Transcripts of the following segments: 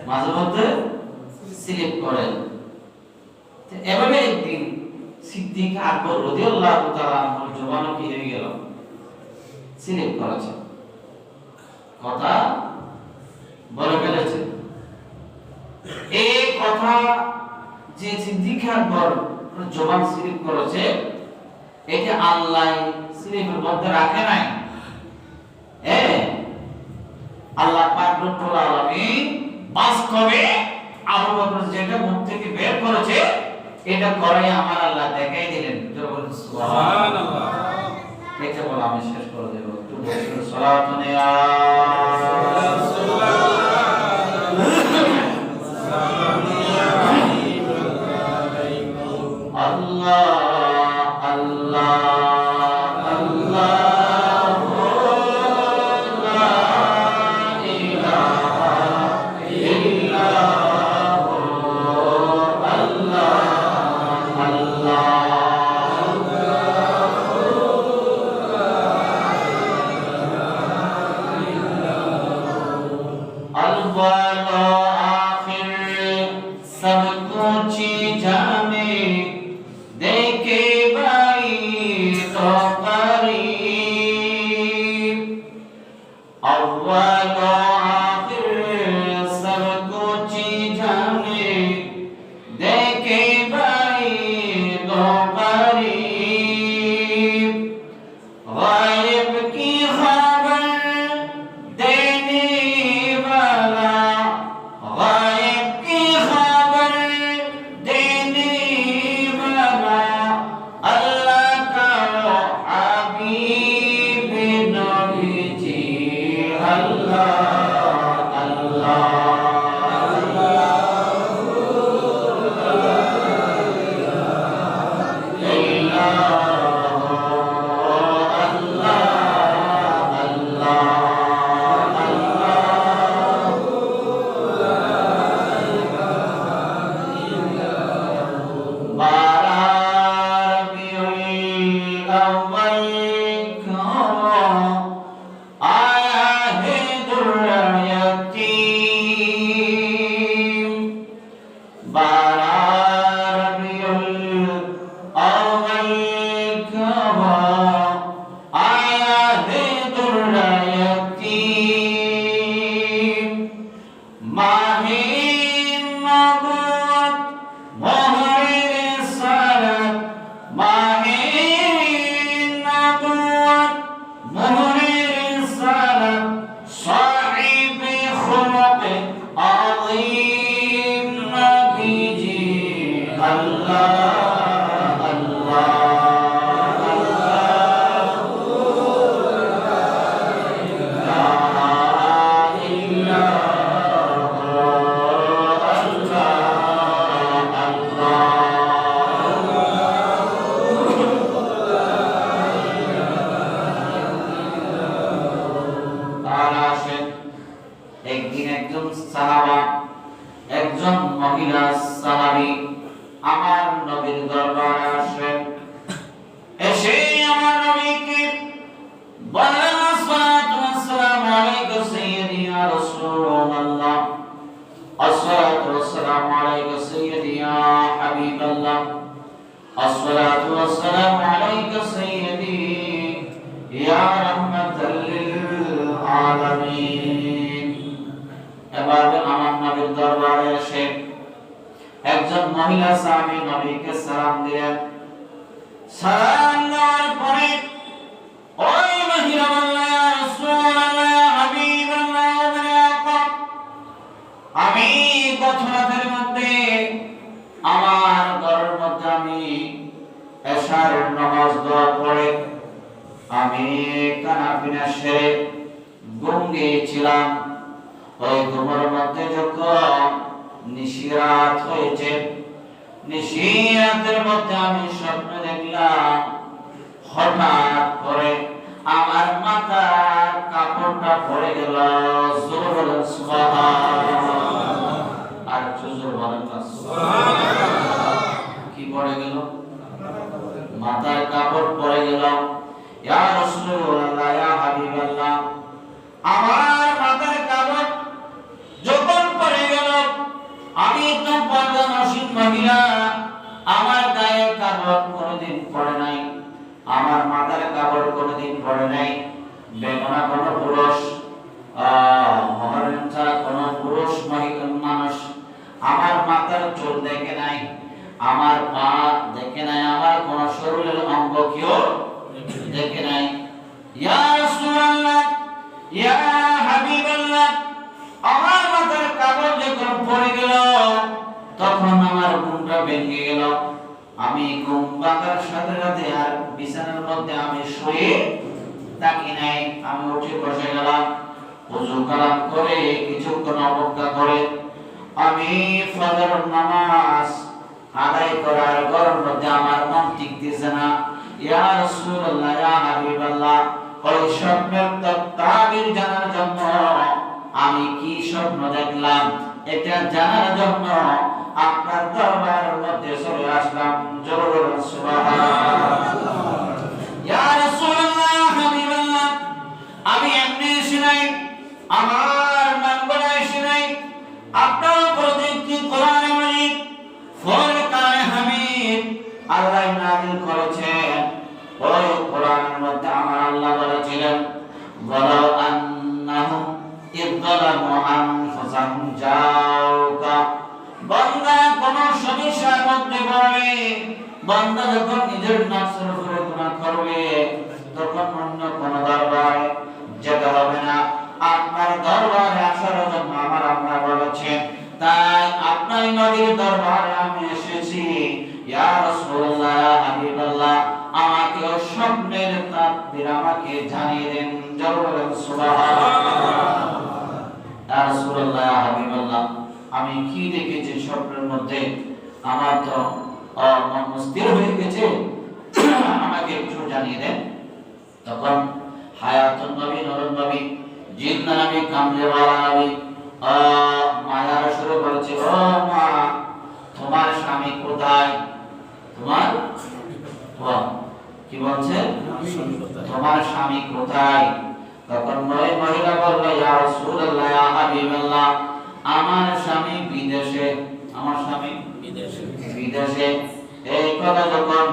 মাঝে মধ্যে স্লিপ করেন। এভাবে একদিন সিদ্দিক আকবর রাদিয়াল্লাহু তাআলা আনহুর জবানও কি হয়ে গেল, স্লিপ করেছে, কথা বলে ফেলেছে। এই কথা যে সিদ্দিক আকবর জবান স্লিপ করেছে, এটা আল্লাহ স্লিপের মধ্যে রাখে নাই। আল্লাহ পাক রব্বুল আলামিন বাস্তবে আবু বকর যেটা মুখ থেকে বের করেছে, এটা করে আমার আল্লাহ দেখাই দিলেন। সুবহানাল্লাহ। এটা বলে আমি শেষ করে দেব। একটু বলুন সালাতুন ইয়া রাসূলুল্লাহ। আল্লাহ আল্লাহ একজন মহিলা সাহাবী নবীকে সালাম দিলেন। সালাম দেওয়ার পরে ওই মহিলা বললেন, ইয়া রাসূলুল্লাহ, ইয়া হাবিবাল্লাহ, আমি গত রাতের মধ্যে আমার ঘরের মধ্যে আমি এশার নামাজ দেওয়ার পরে আমি কানাপিনা সেরে ঘুম গিয়েছিলাম। ওই ঘুমের মধ্যে যখন নিশিরাত হয়েছে, নিশিরাতের মধ্যে আমি স্বপ্ন দেখলাম হঠাৎ করে আমার মাথার কাপড়টা পড়ে গেল। জোরে বলেন সুবহানাল্লাহ। আর জোরে বলেন সুবহানাল্লাহ। কি পড়ে গেল? মাথার কাপড় পড়ে গেল। ইয়া রাসূলুল্লাহ, ইয়া হাবিবাল্লাহ, আমার মাথার কাপড় যখন পড়ে গেল মহিলা আমার গায়ে কাপড় কোনোদিন পরে নাই, আমার মাথার কাপড় কোনোদিন পরে নাই। বেগনা কোনো পুরুষ মহরম ছাড়া কোনো পুরুষ মহিলা মানুষ আমার মাথার চুল দেখে নাই, আমার পা দেখে নাই, আমার কোন শরীরের অঙ্গ কেউ দেখে নাই। ইয়া রাসূলুল্লাহ, ইয়া হাবিবাল্লাহ, আমার মাথার কাপড় যখন পড়ে গেল তখন আমার ঘুমটা ভেঙে গেল। আমি ঘুম ভাঙার সাথে সাথে আর বিছানার মধ্যে আমি শুয়ে থাকি নাই, আমি উঠে বসে গেলাম। ওযু কালাম করে কিছুক্ষণ অপেক্ষা করে আমি ফজরের নামাজ আদায় করার ঘরের মধ্যে আমার মন টিকতেছে না। ইয়া রাসূলুল্লাহ, ইয়া হাবিবাল্লাহ, ওই স্বপ্নের তাবির জানার জন্য আমি কি স্বপ্ন দেখলাম এটা জানার জন্য আপনার দরবারের মধ্যে চলে আসলাম। জোরে সুবহানাল্লাহ। ইয়া রাসূলুল্লাহ, ইয়া হাবিবাল্লাহ, আমি এমনি শুনাই, আমার মন বলায় শুনাই, আপনার প্রতি কি কোরআন মাজিদ ফুরকান হামিদ আল্লাহ নাযিল করেছেন। ওই কোরআনের মধ্যে আমার আল্লাহ বলেছিলেন, ওয়ালাউ আন্নাহুম ইযলামু আনফুসাহুম জাউকা, বান্দা কোন সমস্যার মধ্যে পড়ে, বান্দা যখন নিজের নফসের উপরে গুনাহ করবে তখন অন্য কোন দরবারে যেতে হবে না, আপনার দরবারে আসার জন্য আমার আল্লাহ বলেছেন। তাই আপনার নবীর দরবারে আমি এসেছি। ইয়া রাসূলুল্লাহ, ইয়া হাবিবাল্লাহ, আমাকে স্বপ্নের তাকবীর আমাকে জানিয়ে দেন। জোরে বলেন সুবহানাল্লাহ। ইয়া রাসূলুল্লাহ, ইয়া হাবিবাল্লাহ, আমি কি দেখেছি স্বপ্নের মধ্যে, আমার তো মন স্থির হয়ে গেছে, আমাকে একটু জানিয়ে দেন। তখন হায়াতুন নবী, নূরুন নবী, জিন্নাহ নবী, কামলিওয়ালা নবী মায়ার সুরে বলেছে, ও মা, তোমার স্বামী কোথায়? তোমার কি বলছে? তোমার স্বামী কোথায়? তখন ওই মহিলা বলল, ইয়া রাসূলুল্লাহ, ইয়া হাবিবাল্লাহ, আমার স্বামী বিদেশে। আমার স্বামী বিদেশে। এই কথা যখন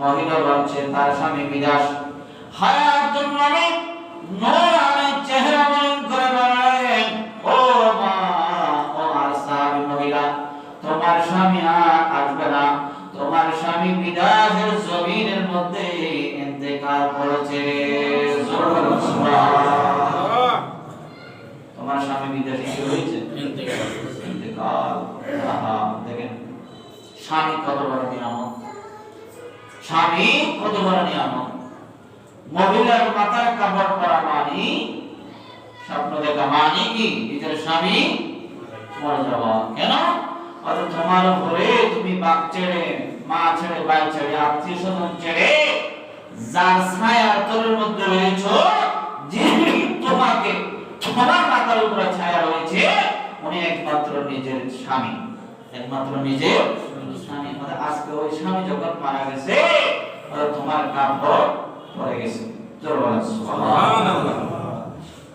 মহিলা বলছে তার স্বামী বিদেশ, হায়াতুন নবী নূরানি চেহারা মলিন করে বললেন, ও মা, ও আর সাহাবী মহিলা, তোমার স্বামী আর আসবে না, তোমার স্বামী বিদেশের জমিনের মধ্যে ইন্তেকাল করেছে। সুবহানাল্লাহ। তোমার স্বামী বিদেশে কি হয়েছে? ইন্তেকাল। দেখেন স্বামী কত বড় নিয়ামত, স্বামী কত বড় নিয়ামত। মহিলার মাথার কাপড় পরা মানে, স্বপ্ন দেখা মানে কি নিজের স্বামী মরে যাওয়া। কেন? আর তোমার উপরে তুমি বাপ ছেড়ে, মা ছেড়ে, ভাই ছেড়ে, আত্মীয় স্বজন ছেড়ে যার ছায়ার তলের মধ্যে রয়েছো, যে তোমাকে তোমার মাথার উপরে ছায়া রয়েছে, উনি একমাত্র নিজের স্বামী, একমাত্র নিজের স্বামী। আজকে ওই স্বামী যখন মারা গেছে, তোমার কাপড় পড়ে গেছে। সুবহানাল্লাহ।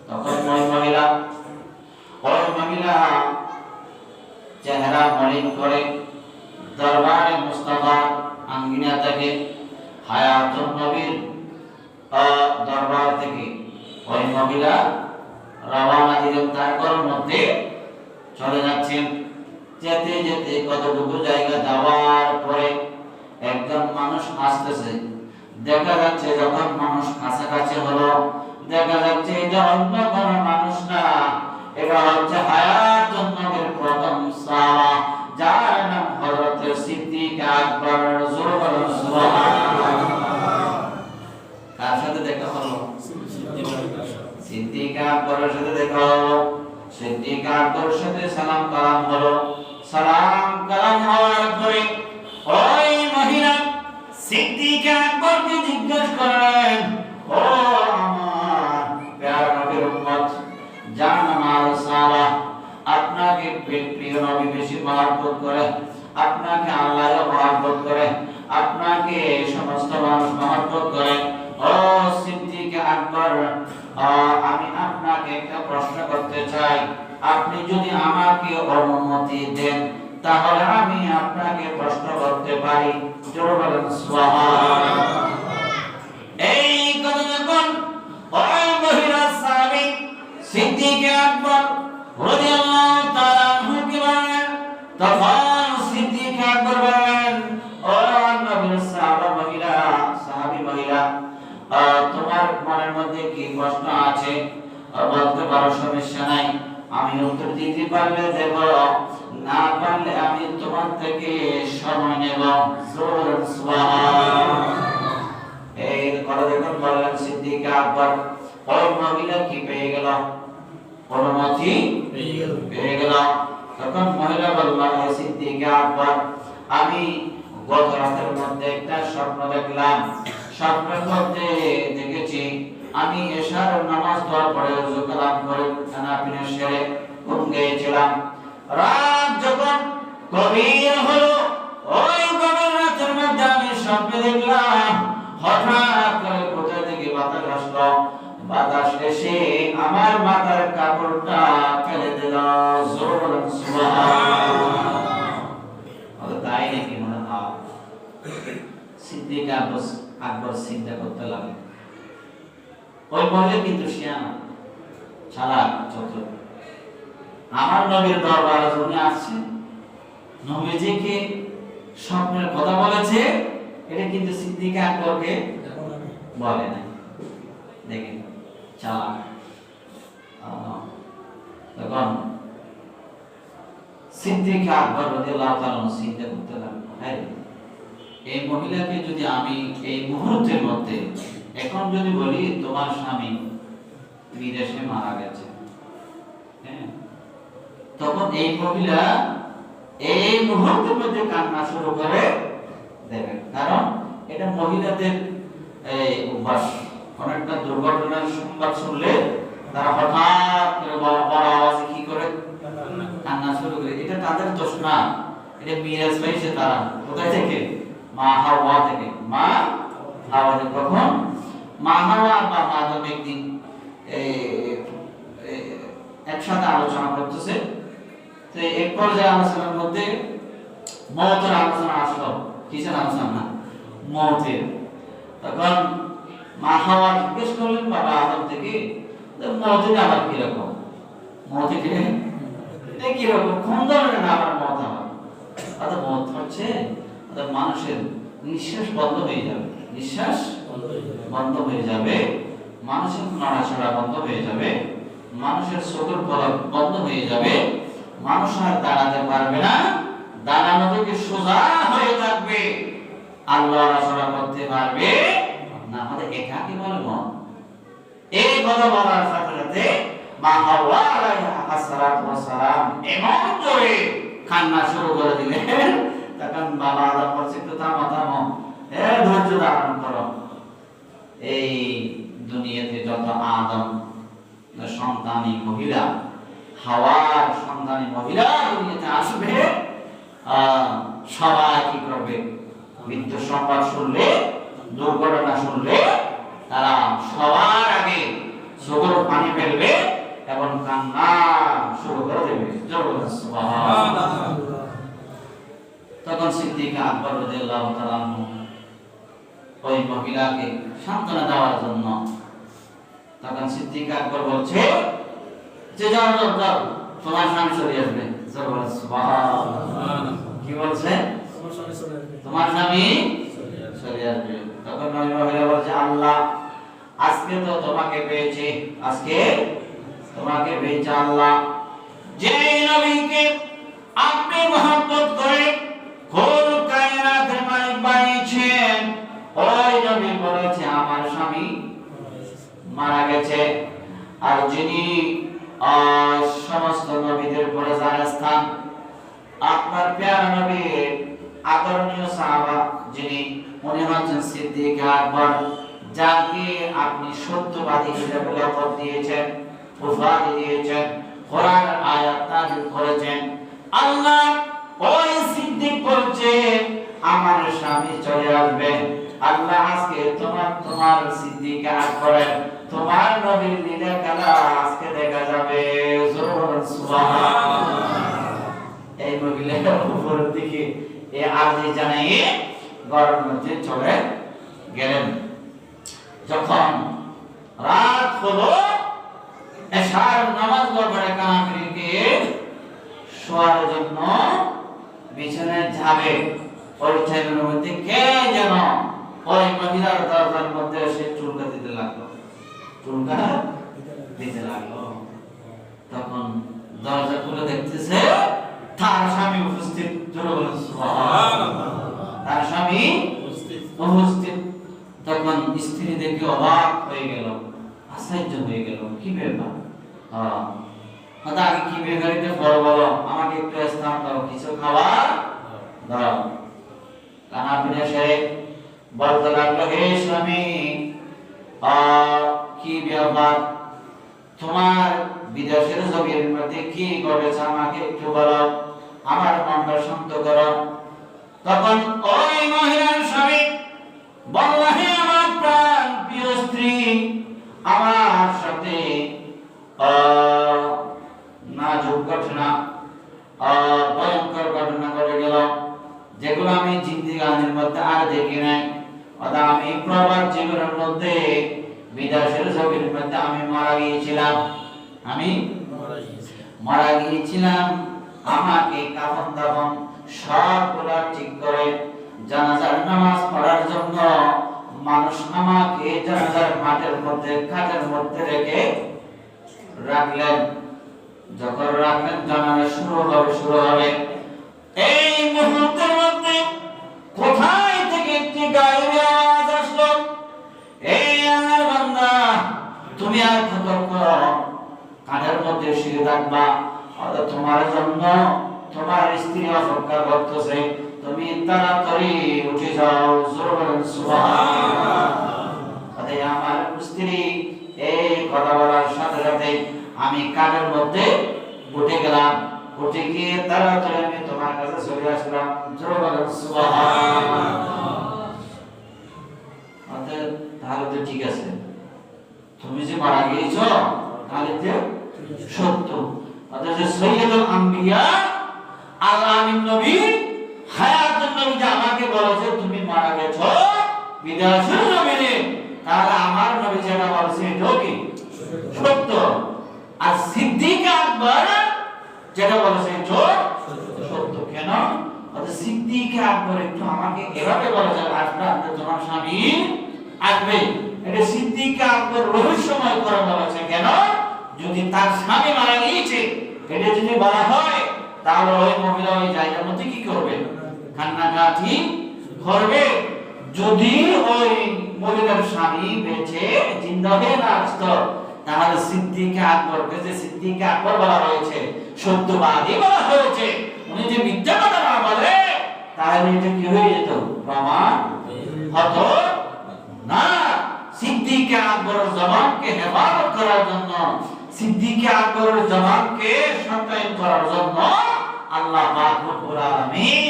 তখন ওই মহিলা চেহারা মলিন করে দরবারে মুস্তাফা আঙ্গিনা থেকে, হায়াতুন নবীর দরবার থেকে ওই মহিলা রওনা দিলেন, তার ঘরের মধ্যে চলে যাচ্ছেন। যেতে যেতে কতটুকু জায়গা যাওয়ার পরে একজন মানুষ আসতেছে। দেখা যাচ্ছে যখন মানুষ কাছাকাছি হলো, দেখা যাচ্ছে এটা অন্য কোন মানুষ না, এটা হচ্ছে হায়াতুন নবীর প্রথম সাহাবা, যার নাম হযরত সিদ্দিক আকবর। সুবহানাল্লাহ। কার সাথে দেখা হলো? সিদ্দিক আকবরের সাথে দেখা হলো। সিদ্দিক আকবরের সাথে সালাম কালাম হলো। সালাম কালাম হওয়ার পরে ওই মহিলা সিদ্দিক আকবরকে জিজ্ঞেস করলেন, ও আমার প্যারা নবীর উম্মত, যার নাম আল-সালাহ, আপনাকে প্রিয় নবী বেশি মহব্বত করে, আপনাকে আল্লাহ মহব্বত করে, আপনাকে সমস্ত মানুষ মহব্বত করে, ও সিদ্দিক আকবর, আমি আপনাকে একটা প্রশ্ন করতে চাই। আপনি যদি আমাকে অনুমতি দেন তাহলে আমি আপনাকে প্রশ্ন করতে পারি। জোরে বলেন সুবহানাল্লাহ। এই কথা যখন ওই মহিলা সাহাবী সিদ্দিক আকবর রাদিয়াল্লাহু তাআলা আনহুকে বলেন, তখন সিদ্দিক আকবর বলেন, ও নবীর সাহাবী মহিলা, তোমার মনের মধ্যে কি প্রশ্ন আছে বলতে পারো, সমস্যা নাই, আমি উত্তর দিতে পারলে দেব, না পারলে আমি তোমার থেকে সময় নেব। সুবহানাল্লাহ। এই কথা যখন বললেন সিদ্দিক আকবর, ওই মহিলা কি পেয়ে গেল? অনুমতি পেয়ে গেল। তখন মহিলা বলল, সিদ্দিক আকবর, আমি গত রাতের মধ্যে একটা স্বপ্ন দেখলাম। স্বপ্নের মধ্যে দেখেছি আমি এশার নামাজ পড়ার পরে ওযু কালাম করে খানা পিনা সেরে ঘুম গিয়েছিলাম। রাত যখন গভীর হলো, ওই গভীর রাতের মধ্যে আমি স্বপ্নে দেখলাম হঠাৎ করে কোথা থেকে বাতাস আসলো, বাতাস এসে আমার মাথার কাপড়টা ফেলে দিল। সুবহানাল্লাহ। তাই নাকি? মনে হয় সিদ্দিক আকবর চিন্তা করতে লাগলেন, ওই মহিলা কিন্তু শিয়ানা, চালাক, চতুর। আমার নবীর দরবারে উনি আসছেন, নবীজিকে স্বপ্নের কথা বলেছে, এটা কিন্তু সিদ্দিক আকবরকে বলে নাই। দেখেন চালাক। তখন সিদ্দিক আকবর রাদিয়াল্লাহু তাআলা চিন্তা করতে লাগলেন, হ্যাঁ, এই মহিলাকে যদি আমি এই মুহূর্তের মধ্যে এখন যদি বলি তোমার স্বামী বিদেশে মারা গেছে, হ্যাঁ, তখন এই মহিলা এই মুহূর্তের মধ্যে কান্না শুরু করে দেবে। কারণ এটা মহিলাদের এই অভ্যাস, অনেকটা দুর্ঘটনার সংবাদ শুনলে তারা হঠাৎ করে বড় আওয়াজে কি করে কান্না শুরু করে। এটা তাদের দোষ না, এটা মিরাজ পাইছে তারা। কোথায় থেকে? মা হাওয়া থেকে। মা হাওয়া থেকে। কখন? মা হাওয়া বা মা আদম একদিন একসাথে আলোচনা করতেছে, তো এক পর্যায়ে আলোচনার মধ্যে মওতের আলোচনা আসলো। কিসের আলোচনা? না, মওতের। তখন মা হাওয়া জিজ্ঞেস করলেন বাবা আদম থেকে, মওতের আবার কিরকম? মওতের কিরকম? কোন ধরনের আবার মওত আবার? অর্থাৎ মওত হচ্ছে মানুষের নিঃশ্বাস বন্ধ হয়ে যাবে, নিঃশ্বাস বন্ধ হয়ে যাবে, মানুষের নড়াচড়া বন্ধ হয়ে যাবে, মানুষের চোখের পলক বন্ধ হয়ে যাবে, মানুষ আর দাঁড়াতে পারবে না, দাঁড়ানো থেকে সোজা হয়ে থাকবে, আল্লাহ নড়াচড়া করতে পারবে না। আমাদের একাকে বলে মন। এই কথা বলার সাথে সাথে মা হাওয়া আলাইহা আসসালাতু ওয়াসসালাম এমন জোরে কান্না শুরু করে দিলেন। তখন বাবা আদম বলছে, একটু থামো, ধৈর্য ধারণ করো। এই দুনিয়াতে যত আদম সন্তানী মহিলা, হাওয়ার সন্তানী মহিলা দুনিয়াতে আসবে, সবাই কি করবে? মৃত্যু সংবাদ শুনলে, দুর্ঘটনা শুনলে তারা সবার আগে চোখের পানি ফেলবে এবং কান্না শুরু করে দেবে। তখন সিদ্দিক আকবর রাদিয়াল্লাহু তাআলা ওই মহিলাকে সান্ত্বনা দেওয়ার জন্য, তখন সিদ্দিক আকবর বলছে যে যাও, তোমার স্বামী চলে আসবে। কি বলছে? তোমার স্বামী চলে আসবে। তখন ওই মহিলা বলছে, আল্লাহ আজকে তো তোমাকে পেয়েছি, আজকে তোমাকে পেয়েছে আল্লাহ, যে নবীকে আপনি মহব্বত করে কুল কায়নাতের মালিক বানিয়েছেন, ওই নবী বলেছে আমার স্বামী মারা গেছে। আর যিনি সমস্ত নবীদের পরে যার স্থান, আপনার প্যারা নবীর আদরণীয় সাহাবা যিনি, উনি হচ্ছেন সিদ্দিক আকবর, যাকে আপনি সত্যবাদী হিসেবে লকব দিয়েছেন, উপাধি দিয়েছেন, কোরআন আয়াত নাযিল করেছেন। আল্লাহ ওই সিদ্দিক বলছে আমার স্বামী চলে আসবে। আল্লাহ আজকে তোমার সিদ্দিক আকবরের, তোমার নবীর লীলা খেলা আজকে দেখা যাবে। সুবহানাল্লাহ। এই মহিলা উপরের দিকে এই আরজি জানিয়ে ঘরের মধ্যে চলে গেলেন। যখন রাত হলো, এশার নামাজ পড়ে কানাফিরকে শোয়ার জন্য বিছানায় যাবে, ওই টাইমের মধ্যে কে যেন ওই মহিলার দরজার মধ্যে এসে চুলকা দিতে লাগলো। তখন দরজা খুলে দেখতেছে তার স্বামী উপস্থিত। তার স্বামী উপস্থিত। তখন স্ত্রী দেখে অবাক হয়ে গেল, আশ্চর্য হয়ে গেল, কি ব্যাপার? আগে কি বেকারিতে বড় বড়, আমাকে একটু স্থান দাও, কিছু খাবার দাও। কানাফিরে সে বলতে লাগলো, হে স্বামী, কি ব্যাপার? তোমার বিদেশের জমির মধ্যে কি ঘটেছে আমাকে একটু বলো, আমার মনটা শান্ত করো। তখন ওই মহিলার স্বামী বলল, হে আমার প্রাণ প্রিয় স্ত্রী, আমার সাথে নাজুক ঘটনা, ভয়ঙ্কর ঘটনা ঘটে গেল, যেগুলো আমি জিন্দিগানির মধ্যে আর দেখি নাই। আমি প্রবাদ জীবনের মধ্যে বিদেশের জমির মধ্যে আমি মারা গিয়েছিলাম। আমাকে কাফন দাফন সবগুলা ঠিক করে জানাজার নামাজ পড়ার জন্য মানুষ আমাকে জানাজার মাঠের মধ্যে খাটের মধ্যে রেখে রাখলেন। যখন রাখলেন জানাজা শুরু হবে। এই মুহূর্তের মধ্যে কোথায় থেকে একটি গায়ের আওয়াজ আসলো, এই আল্লাহর বান্দা, তুমি আর সতর্ক কানের মধ্যে শুয়ে থাকবা, তোমার জন্য তোমার স্ত্রী অপেক্ষা করতেছে, তুমি তাড়াতাড়ি উঠে যাও। সুবহানাল্লাহ। আমার স্ত্রী এই কথা বলার সাথে সাথে আমি কানের মধ্যে উঠে গেলাম, উঠে গিয়ে তাড়াতাড়ি আমি তোমার কাছে চলে আসলাম। তাহলে তো ঠিক আছে, তুমি যে মারা গিয়েছ তাহলে তো সত্য। অথচ সৈয়দুল আম্বিয়া আল-আমিন নবী হায়াতুন নবী যে আমাকে বলেছে তুমি মারা গেছো বিদেশের জমিনে, তাহলে আমার নবী যেটা বলেছে এটাও কি সত্য। আর সিদ্দিক আকবর যেটা বলেছে এটাও সত্য। কেন? সিদ্দিক আকবর একটু আমাকে এভাবে বলেছে, আসলে তোমার স্বামী আসবে, এটা সিদ্দিক আকবর রহস্যময় করে বলেছে। কেন? যদি তার স্বামী মারা গিয়েছে এটা যদি বলা হয়, তাহলে ওই মহিলা ওই জায়গার মধ্যে কি করবে? কান্নাকাটি করবে। যদি ওই মহিলার স্বামী বেঁচে জিন্দা হয়ে না আসতো, তাহলে সিদ্দিক আকবরকে যে সিদ্দিক আকবর বলা হয়েছে, সত্যবাদী বলা হয়েছে, উনি যে মিথ্যা কথা না বলে, তাহলে এটা কি হয়ে যেত? প্রমাণ হতো না। সিদ্দিক আকবরের জবানকে হেফাজত করার জন্য, সিদ্দিক আকবরের জবানকে সত্যায়ন করার জন্য আল্লাহ পাক রব্বুল আলামিন